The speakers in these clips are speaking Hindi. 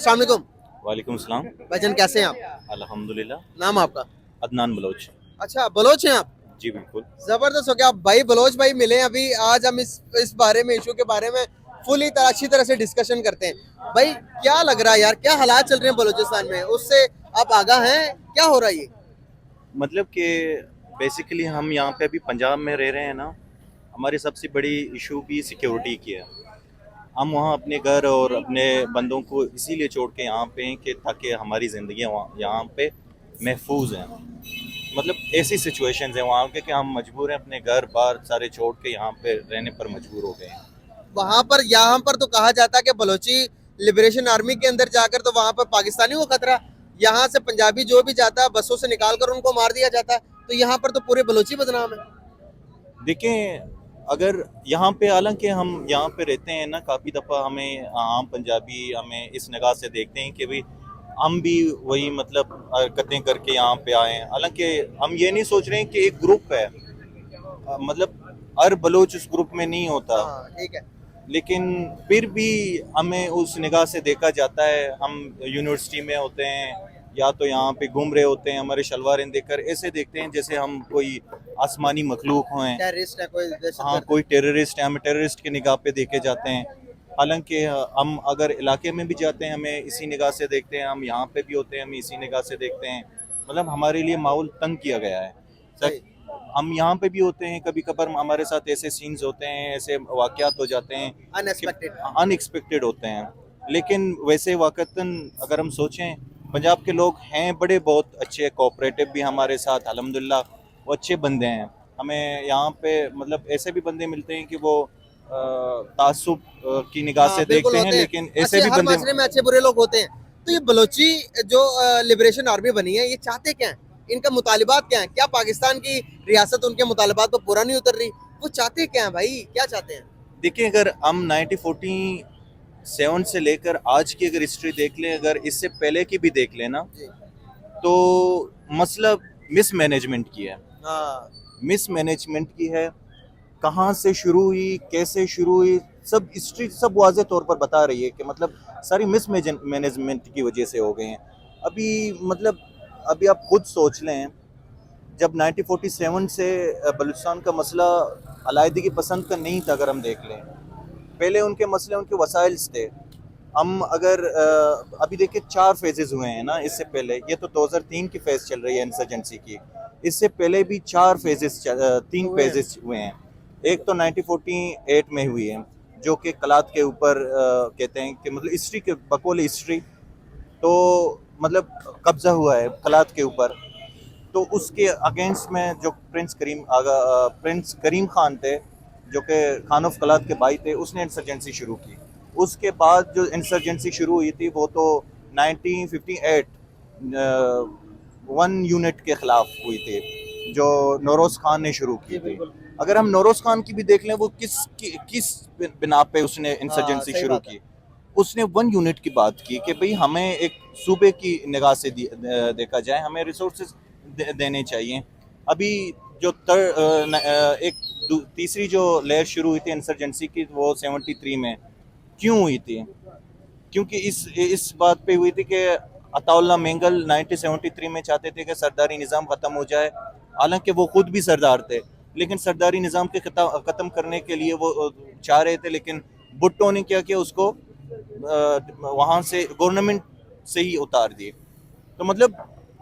अस्सलाम वालेकुम। वालेकुम सलाम। भाईजान कैसे हैं आप? अल्हम्दुलिल्लाह। नाम आपका? अदनान बलोच। अच्छा, बलोच हैं आप? जी बिल्कुल। जबरदस्त हो गया। आप भाई बलोच भाई मिले हैं अभी। आज हम इस बारे में, इशू के बारे में फुली तरह अच्छी तरह से डिस्कशन करते हैं। भाई क्या लग रहा है यार, क्या हालात चल रहे हैं बलूचिस्तान में, उससे आप आगाह हैं? क्या हो रहा है ये? मतलब कि बेसिकली हम यहाँ पे अभी पंजाब में रह रहे हैं ना, हमारी सबसे बड़ी इशू भी सिक्योरिटी की है। हम वहाँ अपने घर और अपने बंदों को इसीलिए छोड़ के यहाँ पे हैं कि ताकि हमारी ज़िंदगी यहाँ पे महफूज हैं। मतलब ऐसी सिचुएशंस हैं वहाँ के कि हम मजबूर हैं, अपने घर बार सारे छोड़ के यहाँ पे रहने पर मजबूर हो गए हैं। वहां पर, यहाँ पर तो कहा जाता है कि बलोची लिबरेशन आर्मी के अंदर जाकर तो वहां पर पाकिस्तानियों को खतरा, यहाँ से पंजाबी जो भी जाता है बसों से निकाल कर उनको मार दिया जाता है। तो यहाँ पर तो पूरे बलोची बदनाम है। देखें, अगर यहाँ पे हालांकि हम यहाँ पे रहते हैं ना, काफ़ी दफ़ा हमें आम पंजाबी हमें इस निगाह से देखते हैं कि भाई हम भी वही मतलब हरकतें करके यहाँ पे आए हैं। हालांकि हम ये नहीं सोच रहे हैं कि एक ग्रुप है, मतलब हर बलोच उस ग्रुप में नहीं होता, हाँ ठीक है। लेकिन फिर भी हमें उस निगाह से देखा जाता है। हम यूनिवर्सिटी में होते हैं या तो यहाँ पे घूम रहे होते हैं, हमारे शलवारें देखकर ऐसे देखते हैं जैसे हम कोई आसमानी मखलूक हों। टेररिस्ट है कोई, हाँ, दहशतगर्द है। कोई टेररिस्ट है, हमें टेररिस्ट की निगाह पे देखे जाते हैं। हालांकि हम अगर इलाके में भी जाते हैं हमें इसी निगाह से देखते हैं, हम यहाँ पे भी होते हैं हमें इसी निगाह से देखते हैं। मतलब हमारे लिए माहौल तंग किया गया है। सही। हम यहाँ पे भी होते हैं, कभी कभार हमारे साथ ऐसे सीन्स होते हैं, ऐसे वाक़यात हो जाते हैं कि अनएक्सपेक्टेड। अनएक्सपेक्टेड होते हैं। लेकिन वैसे वाक़तन अगर हम सोचें, पंजाब के लोग हैं बड़े बहुत अच्छे, कोऑपरेटिव भी हमारे साथ, अल्हम्दुलिल्लाह वो अच्छे बंदे हैं। हमें यहाँ पे मतलब ऐसे भी बंदे मिलते हैं कि वो तासुब की निगाह हाँ से बिल्कुल देखते हैं, होते हैं। लेकिन अच्छे, ऐसे भी हर बंदे। माशरे में अच्छे बुरे लोग होते हैं। तो ये बलोची जो लिबरेशन आर्मी बनी है, ये चाहते क्या है? इनका मुतालिबात क्या है? क्या पाकिस्तान की रियासत उनके मुतालिबात पर पूरा नहीं उतर रही? वो चाहते क्या है भाई, क्या चाहते हैं? देखिए, अगर हम 1947 से लेकर आज की अगर हिस्ट्री देख लें, अगर इससे पहले की भी देख लें ना, जी। तो मसला मिसमैनेजमेंट की है। हाँ मिसमैनेजमेंट की है। कहाँ से शुरू हुई, कैसे शुरू हुई, सब हिस्ट्री सब वाज़े तौर पर बता रही है कि मतलब सारी मैनेजमेंट की वजह से हो गए हैं। अभी मतलब अभी आप खुद सोच लें, जब 1947 से बलूचिस्तान का मसला अलाइदगी पसंद का नहीं था। अगर हम देख लें, पहले उनके मसले उनके वसाइल्स थे। हम अगर अभी देखिए 4 फेजेस हुए हैं ना, इससे पहले ये तो 2003 की फेज चल रही है इंसर्जेंसी की। इससे पहले भी 4 फेजेस 3 हुए हैं। फेजेस हुए हैं। एक तो 1948 में हुई है, जो कि कलात के ऊपर कहते हैं कि मतलब हिस्ट्री के बकौल हिस्ट्री तो मतलब कब्जा हुआ है कलात के ऊपर। तो उसके अगेंस्ट में जो प्रिंस करीम खान थे, जो कि खान ऑफ कलात के भाई थे, उसने इंसर्जेंसी शुरू की। उसके बाद जो इंसर्जेंसी शुरू हुई थी वो तो 1958 वन यूनिट के खिलाफ हुई थी, जो नौरोज खान ने शुरू की जी थी। बिल्कुल। अगर हम नौरोज खान की भी देख लें, वो किस बिना पे उसने हाँ इंसर्जेंसी सही शुरू बात है। की। उसने वन यूनिट की बात की कि भाई हमें एक सूबे की निगाह से देखा जाए, हमें रिसोर्सेज देने चाहिए। अभी जो तीसरी जो लहर शुरू हुई थी इंसर्जेंसी की, वो 73 में क्यों हुई थी? क्योंकि इस बात पे हुई थी कि अताउल्ला मेंगल 1973 में चाहते थे कि सरदारी निज़ाम ख़त्म हो जाए। हालांकि वो खुद भी सरदार थे, लेकिन सरदारी निज़ाम के ख़त्म करने के लिए वो चाह रहे थे, लेकिन भुट्टो ने क्या किया, उसको वहाँ से गवर्नमेंट से ही उतार दिए। तो मतलब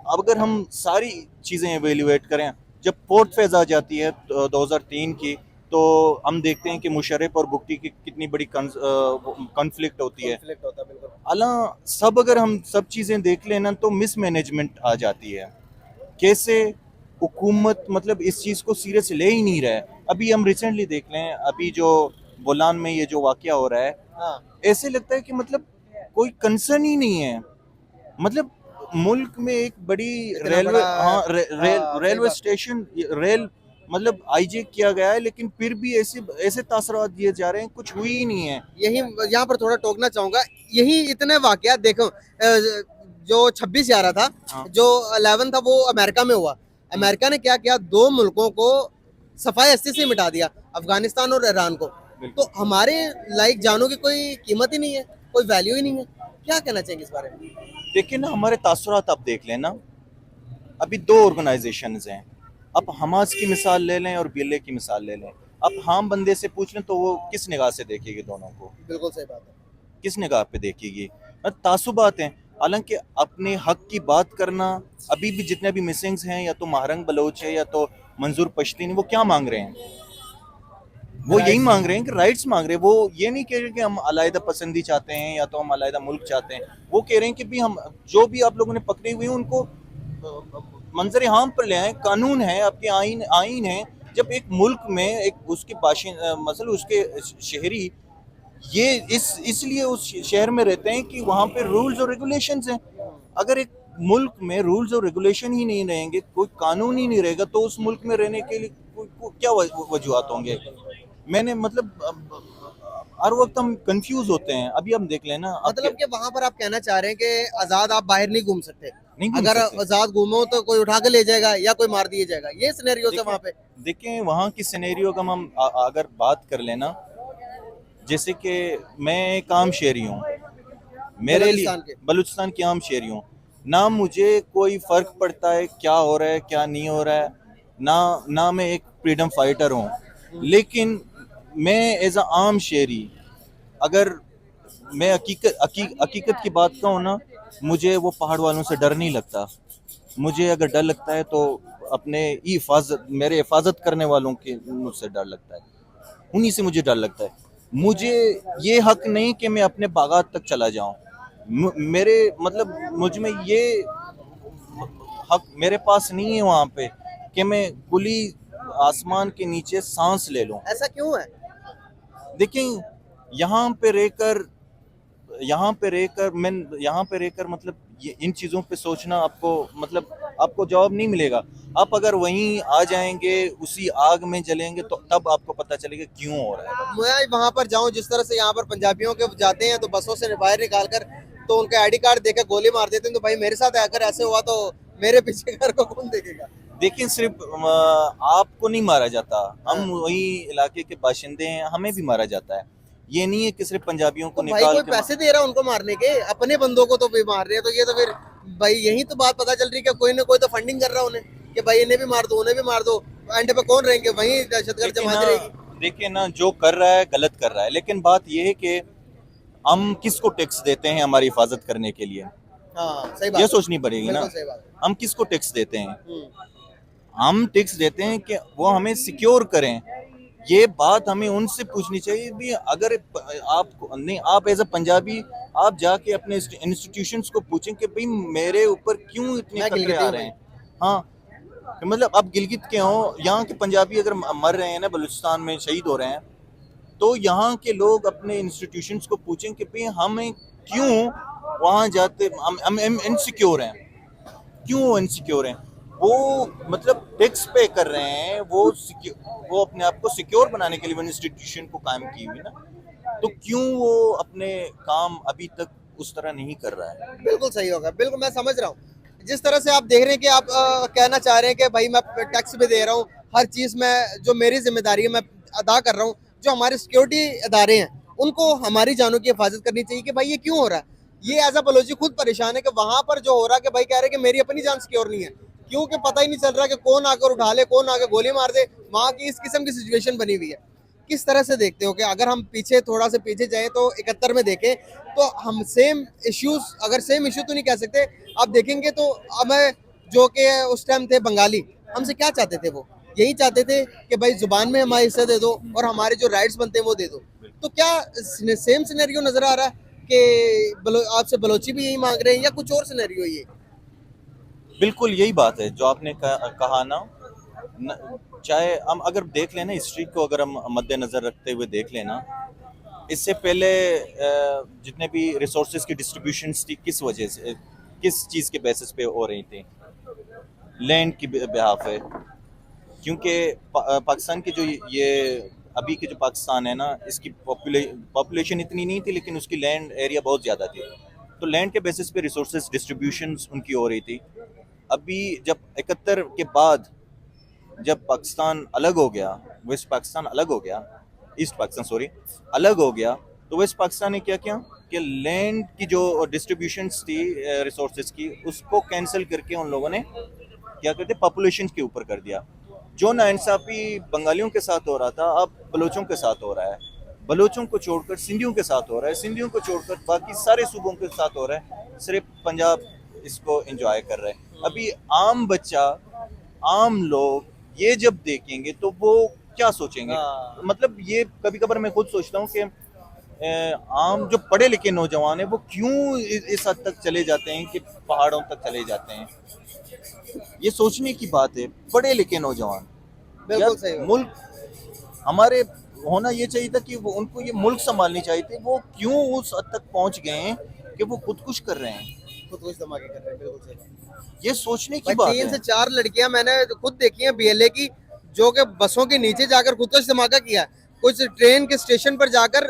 अब अगर हम सारी चीज़ें एवेल्यूएट करें, जब फोर्थ फेज आ जाती है 2003 की, तो हम देखते हैं कि मुशर्रफ और भुट्टी की कितनी बड़ी कॉन्फ्लिक्ट होती है। कॉन्फ्लिक्ट होता है बिल्कुल। अला सब अगर हम सब चीज़ें देख लें ना, तो मिसमैनेजमेंट आ जाती है। कैसे हुकूमत मतलब इस चीज़ को सीरियस ले ही नहीं रहा है। अभी हम रिसेंटली देख लें, अभी जो बोलान में ये जो वाक़या हो रहा है, हाँ ऐसे लगता है कि मतलब कोई कंसर्न ही नहीं है। मतलब मुल्क में एक बड़ी इतना रेलवे, बड़ा। हाँ हाँ सही रेलवे बात। स्टेशन, रेल मतलब हाईजेक किया गया है, लेकिन फिर भी ऐसे ऐसे तासरात दिए जा रहे हैं, कुछ हुई ही नहीं है। यही यहाँ पर थोड़ा टोकना चाहूंगा। यही इतने वाकयात देखो, जो 26/11 था, हाँ। जो 11 था, वो अमेरिका में हुआ। अमेरिका ने क्या किया, दो मुल्कों को सफाई हस्ती से मिटा दिया, अफगानिस्तान और ईरान को। तो बिल्कुल। हमारे लाइक जानों की कोई कीमत ही नहीं है। कोई वैल्यू ही नहीं है। क्या कहना चाहेंगे इस बारे में? देखिए ना, हमारे तासुरात आप देख लेना, अभी दो ऑर्गेनाइजेशंस हैं। अब हमास की मिसाल ले लें और बीएलए की मिसाल ले लें। अब हम बंदे से पूछ लें तो वो किस निगाह से देखेगी दोनों को, बिल्कुल सही बात है। किस निगाह पे देखेगी? तासुबात हैं। हालांकि अपने हक की बात करना, अभी भी जितने भी मिसिंग्स हैं, या तो महारंग बलोच है या तो मंजूर पश्तीन, वो क्या मांग रहे हैं? वो यही राइट्स। मांग रहे हैं कि राइट्स मांग रहे हैं। वो ये नहीं कह रहे कि हम अलहदा पसंदी चाहते हैं या तो हम अलहदा मुल्क चाहते हैं। वो कह रहे हैं कि भी हम जो भी आप लोगों ने पकड़े हुए हैं उनको मंजर आम पर ले आए। कानून है, आपके आइन आइन है। जब एक मुल्क में एक उसके मतलब उसके शहरी ये इसलिए उस शहर में रहते हैं कि वहाँ पे रूल्स और रेगुलेशंस हैं। अगर एक मुल्क में रूल्स और रेगुलेशन ही नहीं रहेंगे, कोई कानून ही नहीं रहेगा, तो उस मुल्क में रहने के लिए क्या वजूहत होंगे? मैंने मतलब हर वक्त हम कंफ्यूज होते हैं। अभी हम देख लेना, मतलब कि वहां पर आप कहना चाह रहे हैं कि आजाद आप बाहर नहीं घूम सकते, नहीं घूम अगर सकते। आजाद घूमो तो कोई उठा के ले जाएगा या कोई मार दिया जाएगा, ये सिनेरियो से वहां पे। देखें वहाँ की सिनेरियो का हम अगर बात कर लेना, जैसे कि मैं एक आम शहरी हूँ, मेरे लिए बलूचिस्तान के। बलूचिस्तान की आम शहरी हूँ। ना मुझे कोई फर्क पड़ता है क्या हो रहा है क्या नहीं हो रहा है, ना ना मैं एक फ्रीडम फाइटर हूँ। लेकिन मैं एज अ आम शहरी, अगर मैं हकीकत की बात कहूँ ना, मुझे वो पहाड़ वालों से डर नहीं लगता। मुझे अगर डर लगता है तो अपने हिफाजत, मेरे हिफाजत करने वालों के मुझसे डर लगता है, उन्हीं से मुझे डर लगता है। मुझे ये हक नहीं कि मैं अपने बागात तक चला जाऊं। मेरे मतलब मुझ में ये हक मेरे पास नहीं है वहां पे कि मैं खुली आसमान के नीचे सांस ले लूं। ऐसा क्यों है? देखें, यहाँ पे रहकर यहाँ पे रहकर मतलब ये इन चीज़ों पे सोचना आपको मतलब आपको जवाब नहीं मिलेगा। आप अगर वहीं आ जाएंगे, उसी आग में जलेंगे, तो तब आपको पता चलेगा क्यों हो रहा है। मैं वहां पर जाऊं, जिस तरह से यहाँ पर पंजाबियों के जाते हैं तो बसों से बाहर निकाल कर तो उनके आईडी कार्ड देकर गोली मार देते हैं, तो भाई मेरे साथ अगर ऐसे हुआ तो मेरे पीछे घर को कौन देखेगा? देखिए, सिर्फ आपको नहीं मारा जाता, हाँ। हम वही इलाके के बाशिंदे हैं, हमें भी मारा जाता है। ये नहीं है कि सिर्फ पंजाबियों को तो भाई निकाल कोई के पैसे दे रहा है उनको मारने के, अपने बंदों को तो भी मार रहे हैं, तो ये तो फिर भाई यही तो बात पता चल रही है कि कोई ना कोई तो फंडिंग कर रहा है उन्हें कि भाई इन्हें भी मार दो उन्हें भी मार दो। एंड पे कौन रहेंगे? वही दहशतगर्द देखिए जमात ना रहेगी। देखिए ना, जो कर रहा है गलत कर रहा है, लेकिन बात यह है कि हम किसको टैक्स देते हैं हमारी हिफाजत करने के लिए? हाँ सही ये बात है। सोचनी पड़ेगी ना। बिल्कुल सही बात हम किसको टैक्स देते हैं? है। हम टैक्स देते हैं कि वो हमें सिक्योर करें। ये बात हमें उनसे पूछनी चाहिए भी। अगर आप नहीं, आप एज अ पंजाबी आप जाके अपने इंस्टीट्यूशंस को पूछें कि भाई मेरे ऊपर क्यों इतने मैं खतरे गिलगिती आ हूँ रहे भाई। हैं। हाँ, कि मतलब अब गिलगित के हों, यहाँ के पंजाबी अगर मर रहे हैं ना, बलूचिस्तान में शहीद हो रहे हैं, तो यहाँ के लोग अपने इंस्टीट्यूशंस को पूछें कि भाई हमें क्यों वहाँ जाते, हम इनसिक्योर हैं, क्यों इनसिक्योर हैं? वो मतलब टैक्स पे कर रहे हैं, वो अपने आप को सिक्योर बनाने के लिए वो इंस्टीट्यूशन को कायम की हुई ना, तो क्यों वो अपने काम अभी तक उस तरह नहीं कर रहा है? बिल्कुल सही होगा, बिल्कुल मैं समझ रहा हूँ। जिस तरह से आप देख रहे हैं कि आप कहना चाह रहे हैं कि भाई मैं टैक्स भी दे रहा हूँ, हर चीज़ में जो मेरी जिम्मेदारी है मैं अदा कर रहा हूँ। जो हमारे सिक्योरिटी अदारे हैं उनको हमारी जानों की हिफाजत करनी चाहिए कि भाई ये क्यों हो रहा है। ये एज अ बलोची खुद परेशान है कि वहां पर जो हो रहा है कि भाई कह रहे हैं कि मेरी अपनी जान सिक्योर नहीं है, क्योंकि पता ही नहीं चल रहा कि कौन आकर उठा ले कौन आकर गोली मार दे। वहां की इस किस्म की सिचुएशन बनी हुई है। किस तरह से देखते हो कि अगर हम पीछे थोड़ा सा पीछे जाएं तो 71 में देखें तो हम सेम इश्यूज, अगर सेम इश्यू तो नहीं कह सकते, आप देखेंगे तो हमें जो कि उस टाइम थे बंगाली, हमसे क्या चाहते थे? वो यही चाहते थे कि भाई जुबान में हमारे हिस्सा दे दो और हमारे जो राइट्स बनते हैं वो दे दो। तो क्या सेम सिनेरियो नजर आ रहा है कि आपसे बलोची भी यही मांग रहे हैं या कुछ और सिनेरियो ये? बिल्कुल यही बात है जो आपने कहा ना। चाहे हम अगर देख लेना हिस्ट्री को, अगर हम मद्देनजर रखते हुए देख लेना, इससे पहले जितने भी रिसोर्सेज की डिस्ट्रीब्यूशंस थी, किस वजह से, किस चीज़ के बेसिस पे हो रही थी? लैंड की बिहाफ है। क्योंकि पाकिस्तान की जो ये अभी के जो पाकिस्तान है ना, इसकी पॉपुलेशन इतनी नहीं थी, लेकिन उसकी लैंड एरिया बहुत ज़्यादा थी। तो लैंड के बेसिस पे रिसोर्सेज डिस्ट्रीब्यूशंस उनकी हो रही थी। अभी जब 71 के बाद जब पाकिस्तान अलग हो गया, वेस्ट पाकिस्तान अलग हो गया, ईस्ट पाकिस्तान सॉरी अलग हो गया, तो वेस्ट पाकिस्तान ने क्या किया? कि लैंड की जो डिस्ट्रीब्यूशंस थी रिसोर्सेज की, उसको कैंसिल करके उन लोगों ने क्या करते पॉपुलेशन के ऊपर कर दिया। जो नाइंसाफी बंगालियों के साथ हो रहा था अब बलोचों के साथ हो रहा है, बलोचों को छोड़कर सिंधियों के साथ हो रहा है, सिंधियों को छोड़कर बाकी सारे सूबों के साथ हो रहा है, सिर्फ पंजाब इसको एंजॉय कर रहे हैं। अभी आम बच्चा, आम लोग ये जब देखेंगे तो वो क्या सोचेंगे? हाँ। मतलब ये कभी कभार मैं खुद सोचता हूँ कि आम जो पढ़े लिखे नौजवान है वो क्यों इस हद तक चले जाते हैं कि पहाड़ों तक चले जाते हैं। ये सोचने की बात है, पढ़े लिखे नौजवान बिल्कुल यार, सही बात। मुल्क हमारे होना ये चाहिए था कि वो उनको ये मुल्क संभालनी चाहिए थी, वो क्यों उस हद तक पहुंच गए हैं कि वो खुदकुश कर रहे हैं। खुद कुछ धमाके कर रहे हैं, बिल्कुल सही बात। ये सोचने की भाई बात 3 है। से 4 लड़कियां मैंने खुद देखी हैं बीएलए की, जो कि बसों के नीचे जाकर खुदकश धमाका किया है। कुछ ट्रेन के स्टेशन पर जाकर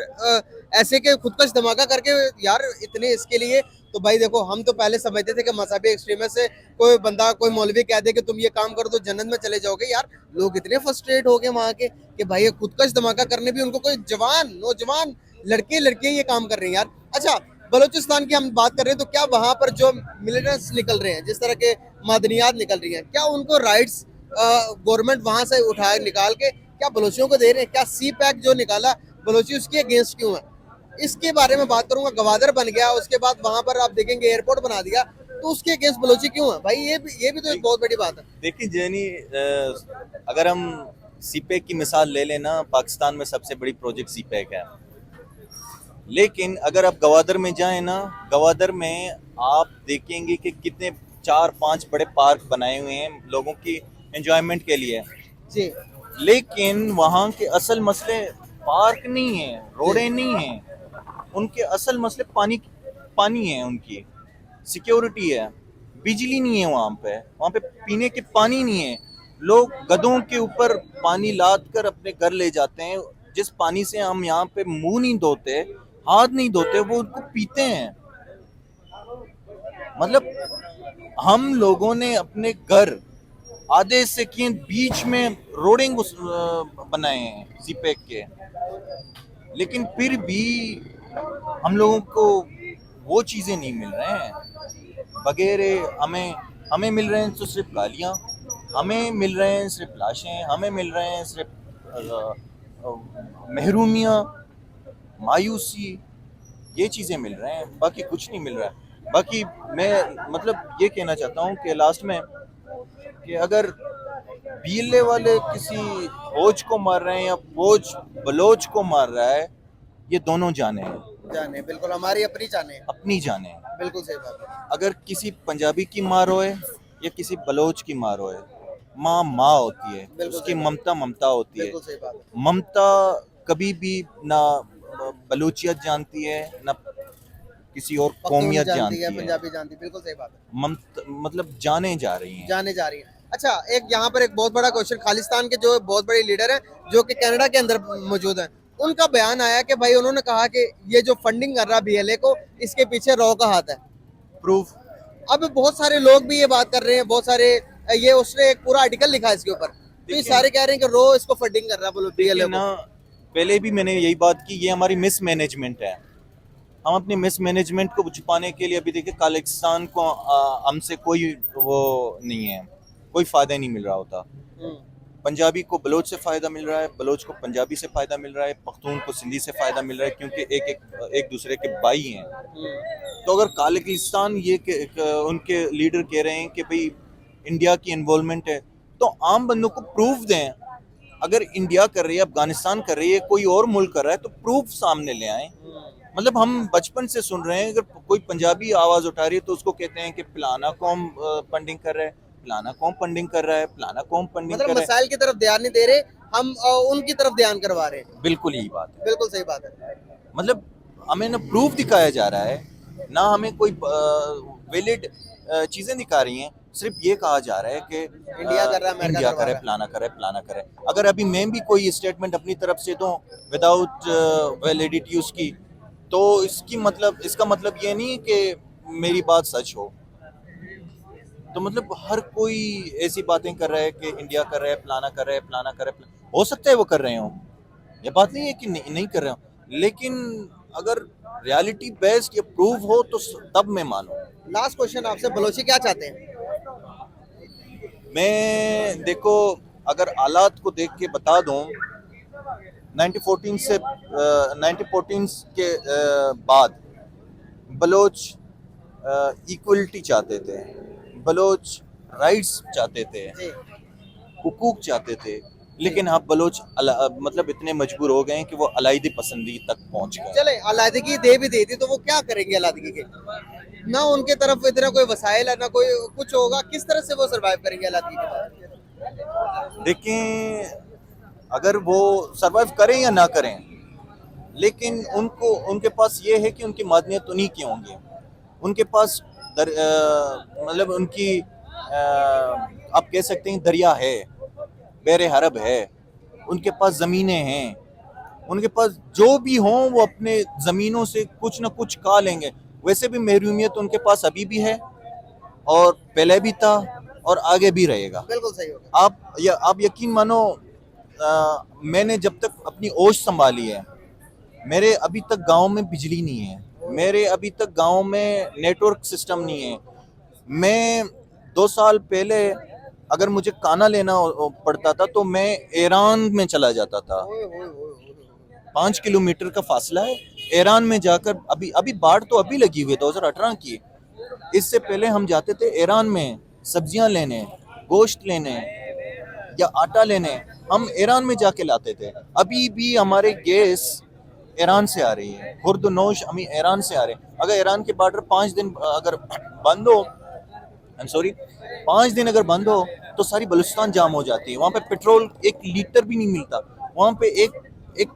ऐसे के खुदकश धमाका करके, यार इतने इसके लिए। तो भाई देखो, हम तो पहले समझते थे कि मजहबी एक्सट्रीमिस्ट से कोई बंदा, कोई मौलवी कह दे कि तुम ये काम करो तो जन्नत में चले जाओगे। यार लोग इतने फ्रस्ट्रेट हो गए वहां के कि भाई ये खुदकश धमाका करने भी उनको, कोई जवान नौजवान लड़के लड़कियां ये काम कर रही हैं यार। अच्छा, बलूचिस्तान की हम बात कर रहे हैं, तो क्या वहां पर जो मिलिटेंट्स निकल रहे हैं, जिस तरह के मादनियात निकल रही हैं, क्या उनको राइट्स गवर्नमेंट वहां से उठा निकाल के क्या बलोचियों को दे रहे हैं? क्या सी पैक जो निकाला बलोची, उसके अगेंस्ट क्यों है? इसके बारे में बात करूंगा। गवादर बन गया, उसके बाद वहां पर आप देखेंगे एयरपोर्ट बना दिया, तो उसके अगेंस्ट बलोची क्यों है भाई? ये भी तो एक बहुत बड़ी बात है। देखिए जैनी, अगर हम सीपैक की मिसाल ले लेना, पाकिस्तान में सबसे बड़ी प्रोजेक्ट सीपैक है। लेकिन अगर आप गवादर में जाएं ना, गवादर में आप देखेंगे कि कितने 4-5 बड़े पार्क बनाए हुए हैं लोगों की एंजॉयमेंट के लिए। जी लेकिन वहाँ के असल मसले पार्क नहीं है, रोडें नहीं हैं, उनके असल मसले पानी पानी है, उनकी सिक्योरिटी है, बिजली नहीं है वहाँ पे पीने के पानी नहीं है। लोग गधों के ऊपर पानी लाद कर अपने घर ले जाते हैं, जिस पानी से हम यहाँ पे मुंह नहीं धोते, हाथ नहीं धोते, वो उनको पीते हैं। मतलब हम लोगों ने अपने घर आधे से किए बीच में रोडिंग बनाए हैं सीपैक के, लेकिन फिर भी हम लोगों को वो चीजें नहीं मिल रहे हैं। वगैरह हमें हमें मिल रहे हैं तो सिर्फ गालियां, हमें मिल रहे हैं सिर्फ लाशें, हमें मिल रहे हैं सिर्फ महरूमियाँ, मायूसी, ये चीज़ें मिल रहे हैं, बाकी कुछ नहीं मिल रहा है। बाकी मैं मतलब ये कहना चाहता हूँ कि लास्ट में कि अगर बीले वाले किसी फौज को मार रहे हैं या फौज बलोच को मार रहा है, ये दोनों जाने हैं, जाने, बिल्कुल हमारी अपनी जाने हैं। अपनी जाने हैं। बिल्कुल सही बात है। अगर किसी पंजाबी की मार होए या किसी बलोच की मार होए, माँ माँ होती है, बिल्कुल उसकी सही बात। ममता ममता होती है। बिल्कुल सही बात है। ममता कभी भी ना बलूचियत जानती है, ना किसी और पख्तून कौमियत जानती जानती है, है। पंजाबी जानती है, बिल्कुल सही बात है। ममता मतलब जाने जा रही हैं। जाने जा रही है। अच्छा, एक यहाँ पर एक बहुत बड़ा क्वेश्चन, खालिस्तान के जो बहुत बड़े लीडर हैं, जो कि कनाडा के अंदर मौजूद हैं, उनका बयान आया कि भाई उन्होंने कहा कि ये जो फंडिंग कर रहा बीएलए को, इसके पीछे रॉ का हाथ है। प्रूफ अब बहुत सारे लोग भी ये बात कर रहे हैं, बहुत सारे, ये उसने एक पूरा आर्टिकल लिखा है इसके ऊपर, तो ये सारे कह रहे हैं कि रो इसको फंडिंग कर रहा है, बोलो बीएलए ना, को। पहले भी मैंने यही बात की, ये हमारी मिसमैनेजमेंट है। हम अपनी मिसमैनेजमेंट को छुपाने के लिए अभी देखिए खालिस्तान को हमसे कोई वो नहीं है, कोई फायदा नहीं मिल रहा होता। पंजाबी को बलोच से फायदा मिल रहा है, बलोच को पंजाबी से फायदा मिल रहा है, पख्तून को सिंधी से फायदा मिल रहा है, क्योंकि एक दूसरे के भाई हैं। तो अगर खालिस्तान उनके लीडर कह रहे हैं कि भाई इंडिया की इन्वॉल्वमेंट है, तो आम बंदों को प्रूफ दें। अगर इंडिया कर रही है, अफगानिस्तान कर रही है, कोई और मुल्क कर रहा है, तो प्रूफ सामने ले आए। मतलब हम बचपन से सुन रहे हैं, अगर कोई पंजाबी आवाज उठा रही है तो उसको कहते हैं कि फलाना कौम फंडिंग कर रहा है, फलाना कौम फंडिंग कर रहा है, फलाना कौम फंडिंग मतलब कर रहा है। मसाइल की तरफ ध्यान नहीं दे रहे, हम उनकी तरफ ध्यान करवा रहे हैं। बिल्कुल यही बात है। बिल्कुल सही बात है। मतलब हमें ना प्रूफ दिखाया जा रहा है, ना हमें कोई वैलिड चीजें दिखा रही हैं, सिर्फ ये कहा जा रहा है कि इंडिया कर रहा है, अमेरिका इंडिया करवा करे, रहा है। फलाना करे, फलाना करे। अगर अभी मैं भी कोई स्टेटमेंट अपनी तरफ से दूं विदाउट वैलिडिटी उसकी, तो इसका मतलब ये नहीं कि मेरी बात सच हो। तो मतलब हर कोई ऐसी बातें कर रहा है कि इंडिया कर रहा है, फलाना कर रहा है, फलाना कर रहा है। हो सकता है वो कर रहे हो, ये बात नहीं है कि नहीं कर रहे हो, लेकिन अगर रियलिटी बेस्ड ये प्रूव हो तो तब मैं मानूं। लास्ट क्वेश्चन आपसे, बलोची क्या चाहते हैं? मैं देखो, अगर हालात को देख के बता दूं, 1914 से 1914 के बाद बलोच इक्वलिटी चाहते थे, बलोच राइट्स चाहते थे, जी हुकूक चाहते थे, लेकिन अब बलोच मतलब इतने मजबूर हो गए हैं कि वो अलायदी पसंदी तक पहुंच गए। चले, अलादगी दे भी देती तो वो क्या करेंगे अलादगी के? ना उनके तरफ इतना कोई वसाइल है ना कोई कुछ होगा, किस तरह से वो सरवाइव करेंगे अलादगी के बाद? देखें, अगर वो सरवाइव करें या ना करें, लेकिन उनको उनके पास ये है कि उनकी मादनियत उन्हीं की होंगी। उनके पास मतलब उनकी आप कह सकते हैं दरिया है, बेर हरब है, उनके पास ज़मीनें हैं, उनके पास जो भी हों वो अपने ज़मीनों से कुछ ना कुछ खा लेंगे। वैसे भी महरूमियत उनके पास अभी भी है, और पहले भी था, और आगे भी रहेगा। बिल्कुल सही होगा। आप यकीन मानो, मैंने जब तक अपनी होश संभाली है, मेरे अभी तक गांव में बिजली नहीं है, मेरे अभी तक गांव में नेटवर्क सिस्टम नहीं है। मैं 2 साल पहले अगर मुझे खाना लेना पड़ता था तो मैं ईरान में चला जाता था। 5 किलोमीटर का फासला है, ईरान में जाकर अभी अभी बाढ़ तो अभी लगी हुई है 2018 की। इससे पहले हम जाते थे ईरान में सब्जियां लेने, गोश्त लेने या आटा लेने, हम ईरान में जाके लाते थे। अभी भी हमारे गैस ईरान से आ रही है, खुर्द-नोश हम ईरान से आ रहे हैं। अगर ईरान के बॉर्डर 5 दिन अगर बंद हो, आई एम सॉरी, 5 दिन अगर बंद हो तो सारी बलूचिस्तान जाम हो जाती है। वहाँ पे पेट्रोल 1 लीटर भी नहीं मिलता, वहाँ पे एक एक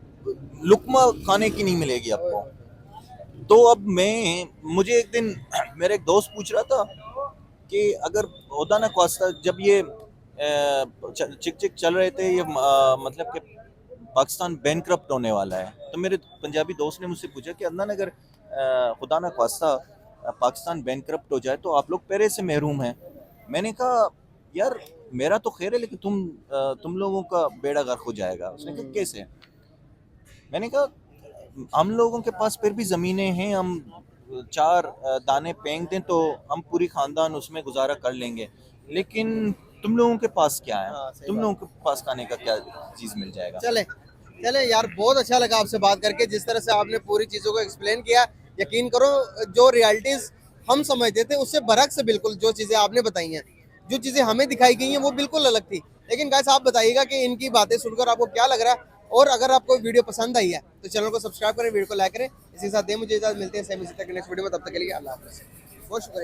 लुकमा खाने की नहीं मिलेगी आपको। तो अब मुझे एक दिन मेरा एक दोस्त पूछ रहा था कि अगर होता ना ख्वास्ता, जब ये चिक चिक चल रहे थे, ये मतलब कि पाकिस्तान बैंकरप्ट होने वाला है, तो मेरे पंजाबी दोस्त ने मुझसे पूछा कि अदनान, अगर खुदा ना ख्वास्ता पाकिस्तान बैंकरप्ट हो जाए तो आप लोग पैसे से महरूम हैं। मैंने कहा यार मेरा तो खैर है, लेकिन तुम लोगों का बेड़ा गर्क हो जाएगा। उसने कहा कैसे? मैंने कहा हम लोगों के पास फिर भी ज़मीनें हैं, हम 4 दाने फेंक दें तो हम पूरी ख़ानदान उसमें गुजारा कर लेंगे, लेकिन तुम लोगों के पास क्या है? हाँ, सही तुम बात। लोगों के पास खाने का क्या चीज़ मिल जाएगा? चले चले यार, बहुत अच्छा लगा आपसे बात करके, जिस तरह से आपने पूरी चीज़ों को एक्सप्लेन किया। यकीन करो, जो रियलिटीज़ हम समझते थे उससे बरक्स बिल्कुल जो चीज़ें आपने बताई हैं, जो चीज़ें हमें दिखाई गई हैं वो बिल्कुल अलग थी। लेकिन गाइस, आप बताइएगा कि इनकी बातें सुनकर आपको क्या लग रहा है, और अगर आपको वीडियो पसंद आई है तो चैनल को सब्सक्राइब करें, वीडियो को लाइक करें। इसी के साथ मुझे इजाज़त, मिलते हैं सेम इसी तक नेक्स्ट वीडियो में, तब तक के लिए अल्लाह हाफ़िज़। बहुत शुक्रिया।